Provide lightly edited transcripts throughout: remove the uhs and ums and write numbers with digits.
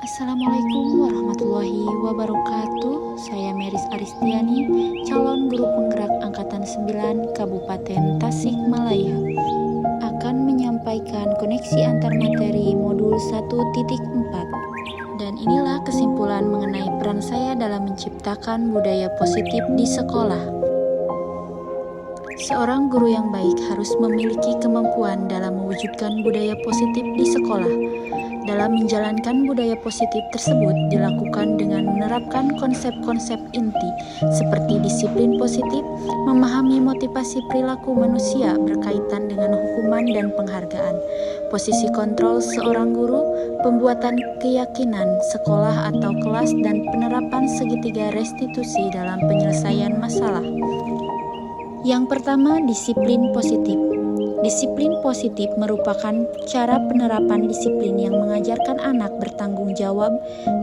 Assalamualaikum warahmatullahi wabarakatuh. Saya Meris Aristiani, calon guru penggerak Angkatan 9 Kabupaten Tasikmalaya, akan menyampaikan koneksi antar materi modul 1.4. Dan inilah kesimpulan mengenai peran saya dalam menciptakan budaya positif di sekolah. Seorang guru yang baik harus memiliki kemampuan dalam mewujudkan budaya positif di sekolah. Dalam menjalankan budaya positif tersebut dilakukan dengan menerapkan konsep-konsep inti seperti disiplin positif, memahami motivasi perilaku manusia berkaitan dengan hukuman dan penghargaan, posisi kontrol seorang guru, pembuatan keyakinan sekolah atau kelas, dan penerapan segitiga restitusi dalam penyelesaian masalah. Yang pertama, disiplin positif. Disiplin positif merupakan cara penerapan disiplin yang mengajarkan anak bertanggung jawab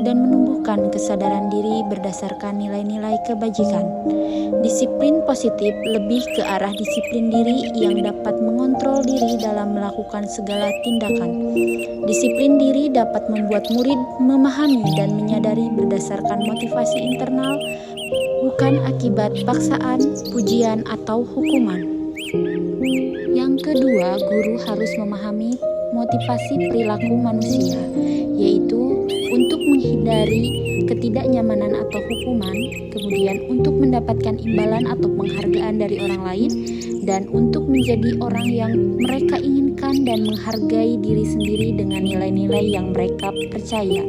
dan menumbuhkan kesadaran diri berdasarkan nilai-nilai kebajikan. Disiplin positif lebih ke arah disiplin diri yang dapat mengontrol diri dalam melakukan segala tindakan. Disiplin diri dapat membuat murid memahami dan menyadari berdasarkan motivasi internal, bukan akibat paksaan, pujian, atau hukuman. Yang kedua, guru harus memahami motivasi perilaku manusia, yaitu untuk menghindari ketidaknyamanan atau hukuman, kemudian untuk mendapatkan imbalan atau penghargaan dari orang lain, dan untuk menjadi orang yang mereka inginkan dan menghargai diri sendiri dengan nilai-nilai yang mereka percaya.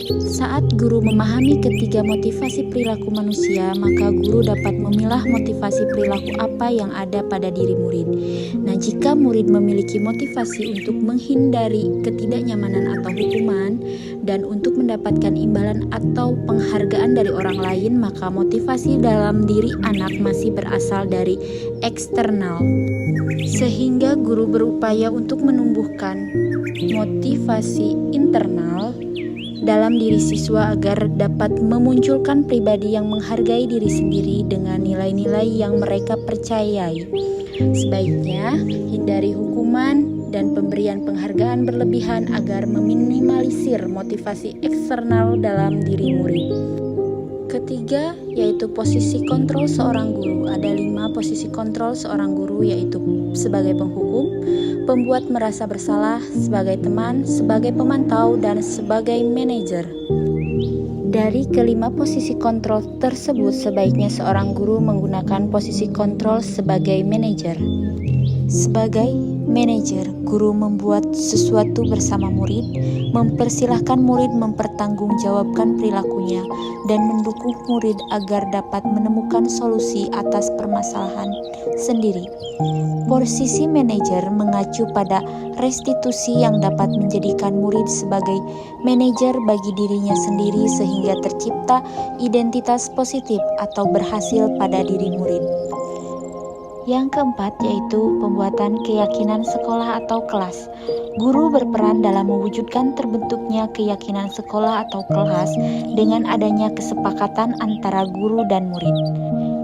Saat guru memahami ketiga motivasi perilaku manusia, maka guru dapat memilah motivasi perilaku apa yang ada pada diri murid. Nah, jika murid memiliki motivasi untuk menghindari ketidaknyamanan atau hukuman dan untuk mendapatkan imbalan atau penghargaan dari orang lain, maka motivasi dalam diri anak masih berasal dari eksternal. Sehingga guru berupaya untuk menumbuhkan motivasi internal dalam diri siswa agar dapat memunculkan pribadi yang menghargai diri sendiri dengan nilai-nilai yang mereka percayai. Sebaiknya hindari hukuman dan pemberian penghargaan berlebihan agar meminimalisir motivasi eksternal dalam diri murid. Ketiga, yaitu posisi kontrol seorang guru. Ada 5 posisi kontrol seorang guru, yaitu sebagai penghukum, pembuat merasa bersalah, sebagai teman, sebagai pemantau, dan sebagai manajer. Dari kelima posisi kontrol tersebut, sebaiknya seorang guru menggunakan posisi kontrol sebagai manajer. Sebagai manajer, guru membuat sesuatu bersama murid, mempersilahkan murid mempertanggungjawabkan perilakunya, dan mendukung murid agar dapat menemukan solusi atas permasalahan sendiri. Posisi manajer mengacu pada restitusi yang dapat menjadikan murid sebagai manajer bagi dirinya sendiri sehingga tercipta identitas positif atau berhasil pada diri murid. Yang keempat, yaitu pembuatan keyakinan sekolah atau kelas. Guru berperan dalam mewujudkan terbentuknya keyakinan sekolah atau kelas dengan adanya kesepakatan antara guru dan murid.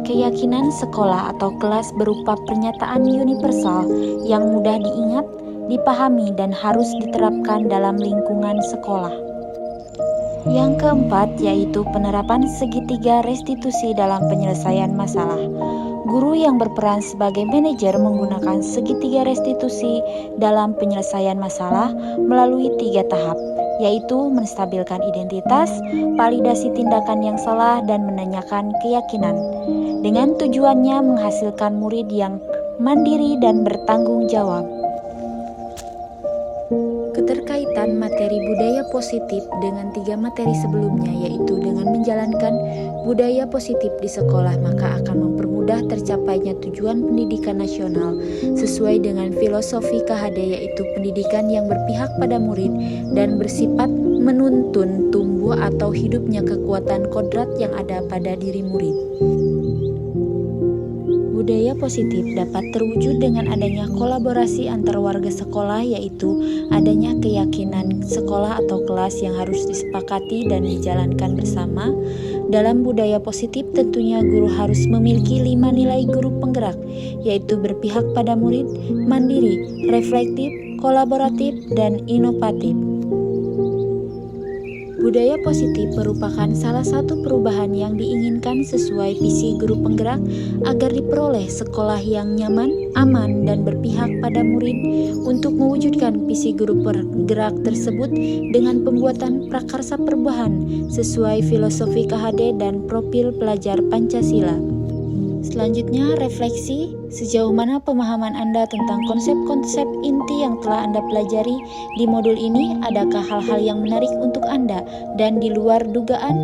Keyakinan sekolah atau kelas berupa pernyataan universal yang mudah diingat, dipahami, dan harus diterapkan dalam lingkungan sekolah. Yang keempat, yaitu penerapan segitiga restitusi dalam penyelesaian masalah. Guru yang berperan sebagai manajer menggunakan segitiga restitusi dalam penyelesaian masalah melalui 3 tahap, yaitu menstabilkan identitas, validasi tindakan yang salah, dan menanyakan keyakinan, dengan tujuannya menghasilkan murid yang mandiri dan bertanggung jawab. Keterkaitan materi budaya positif dengan 3 materi sebelumnya, yaitu dengan menjalankan budaya positif di sekolah, maka akan mempermudah tercapainya tujuan pendidikan nasional sesuai dengan filosofi KHD, yaitu pendidikan yang berpihak pada murid dan bersifat menuntun tumbuh atau hidupnya kekuatan kodrat yang ada pada diri murid. Budaya positif dapat terwujud dengan adanya kolaborasi antar warga sekolah, yaitu adanya keyakinan sekolah atau kelas yang harus disepakati dan dijalankan bersama. Dalam budaya positif tentunya guru harus memiliki 5 nilai guru penggerak, yaitu berpihak pada murid, mandiri, reflektif, kolaboratif, dan inovatif. Budaya positif merupakan salah satu perubahan yang diinginkan sesuai visi guru penggerak agar diperoleh sekolah yang nyaman, aman, dan berpihak pada murid. Untuk mewujudkan visi guru penggerak tersebut dengan pembuatan prakarsa perubahan sesuai filosofi KHD dan profil pelajar Pancasila. Selanjutnya, refleksi. Sejauh mana pemahaman Anda tentang konsep-konsep inti yang telah Anda pelajari di modul ini? Adakah hal-hal yang menarik untuk Anda dan di luar dugaan?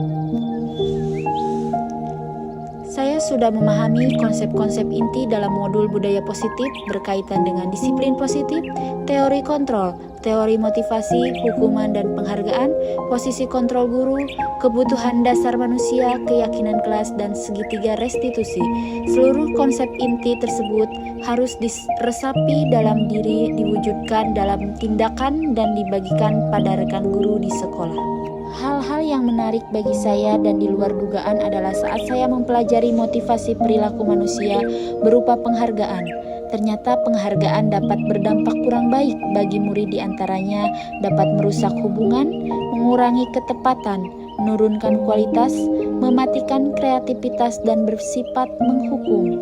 Saya sudah memahami konsep-konsep inti dalam modul budaya positif berkaitan dengan disiplin positif, teori kontrol, teori motivasi, hukuman dan penghargaan, posisi kontrol guru, kebutuhan dasar manusia, keyakinan kelas, dan segitiga restitusi. Seluruh konsep inti tersebut harus diresapi dalam diri, diwujudkan dalam tindakan, dan dibagikan pada rekan guru di sekolah. Hal-hal yang menarik bagi saya dan di luar dugaan adalah saat saya mempelajari motivasi perilaku manusia berupa penghargaan. Ternyata penghargaan dapat berdampak kurang baik bagi murid, di antaranya dapat merusak hubungan, mengurangi ketepatan, menurunkan kualitas, mematikan kreativitas, dan bersifat menghukum.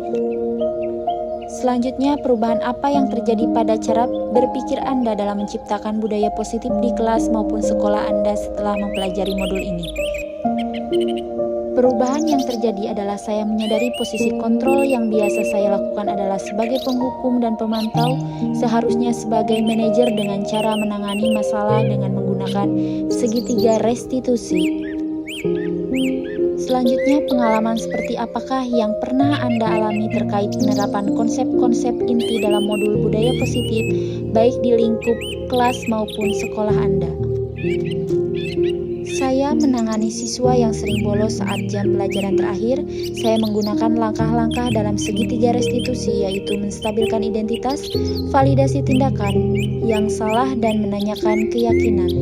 Selanjutnya, perubahan apa yang terjadi pada cara berpikir Anda dalam menciptakan budaya positif di kelas maupun sekolah Anda setelah mempelajari modul ini? Perubahan yang terjadi adalah saya menyadari posisi kontrol yang biasa saya lakukan adalah sebagai penghukum dan pemantau, seharusnya sebagai manajer dengan cara menangani masalah dengan menggunakan segitiga restitusi. Selanjutnya, pengalaman seperti apakah yang pernah Anda alami terkait penerapan konsep-konsep inti dalam modul budaya positif, baik di lingkup kelas maupun sekolah Anda? Saya menangani siswa yang sering bolos saat jam pelajaran terakhir. Saya menggunakan langkah-langkah dalam segitiga restitusi, yaitu menstabilkan identitas, validasi tindakan yang salah, dan menanyakan keyakinan.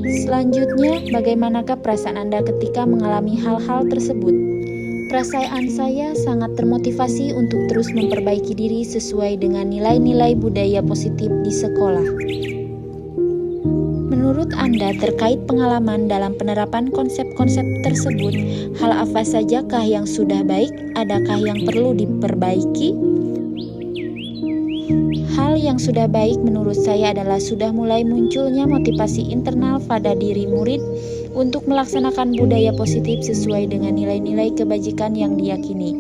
Selanjutnya, bagaimanakah perasaan Anda ketika mengalami hal-hal tersebut? Perasaan saya sangat termotivasi untuk terus memperbaiki diri sesuai dengan nilai-nilai budaya positif di sekolah. Menurut Anda terkait pengalaman dalam penerapan konsep-konsep tersebut, hal apa sajakah yang sudah baik? Adakah yang perlu diperbaiki? Hal yang sudah baik menurut saya adalah sudah mulai munculnya motivasi internal pada diri murid untuk melaksanakan budaya positif sesuai dengan nilai-nilai kebajikan yang diyakini.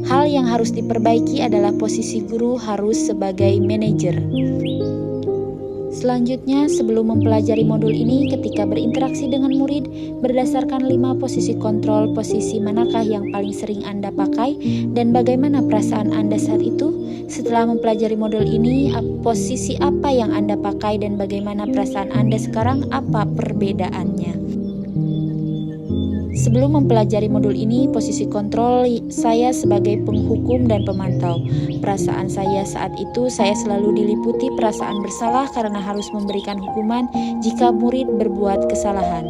Hal yang harus diperbaiki adalah posisi guru harus sebagai manajer. Selanjutnya, sebelum mempelajari modul ini, ketika berinteraksi dengan murid, berdasarkan 5 posisi kontrol, posisi manakah yang paling sering Anda pakai dan bagaimana perasaan Anda saat itu? Setelah mempelajari modul ini, posisi apa yang Anda pakai dan bagaimana perasaan Anda sekarang? Apa perbedaannya? Sebelum mempelajari modul ini, posisi kontrol saya sebagai penghukum dan pemantau. Perasaan saya saat itu, saya selalu diliputi perasaan bersalah karena harus memberikan hukuman jika murid berbuat kesalahan.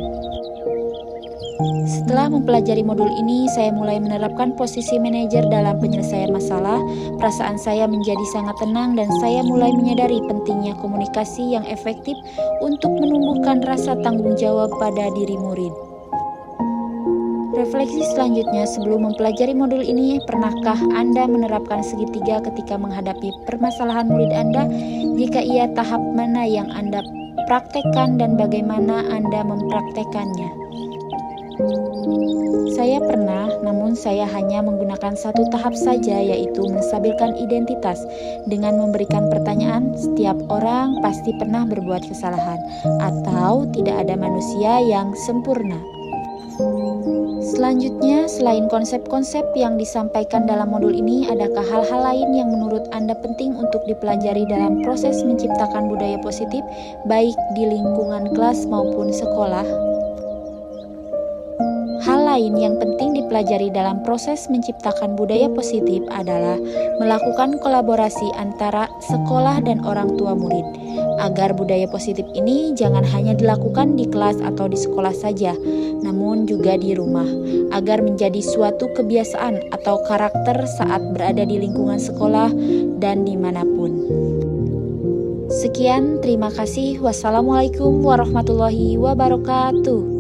Setelah mempelajari modul ini, saya mulai menerapkan posisi manajer dalam penyelesaian masalah. Perasaan saya menjadi sangat tenang dan saya mulai menyadari pentingnya komunikasi yang efektif untuk menumbuhkan rasa tanggung jawab pada diri murid. Refleksi selanjutnya, sebelum mempelajari modul ini, pernahkah Anda menerapkan segitiga ketika menghadapi permasalahan murid Anda? Jika iya, tahap mana yang Anda praktekkan dan bagaimana Anda mempraktekannya? Saya pernah, namun saya hanya menggunakan satu tahap saja, yaitu menstabilkan identitas dengan memberikan pertanyaan. Setiap orang pasti pernah berbuat kesalahan, atau tidak ada manusia yang sempurna. Selanjutnya, selain konsep-konsep yang disampaikan dalam modul ini, adakah hal-hal lain yang menurut Anda penting untuk dipelajari dalam proses menciptakan budaya positif, baik di lingkungan kelas maupun sekolah? Hal lain yang penting dipelajari dalam proses menciptakan budaya positif adalah melakukan kolaborasi antara sekolah dan orang tua murid, agar budaya positif ini jangan hanya dilakukan di kelas atau di sekolah saja, namun juga di rumah, agar menjadi suatu kebiasaan atau karakter saat berada di lingkungan sekolah dan dimanapun. Sekian, terima kasih. Wassalamualaikum warahmatullahi wabarakatuh.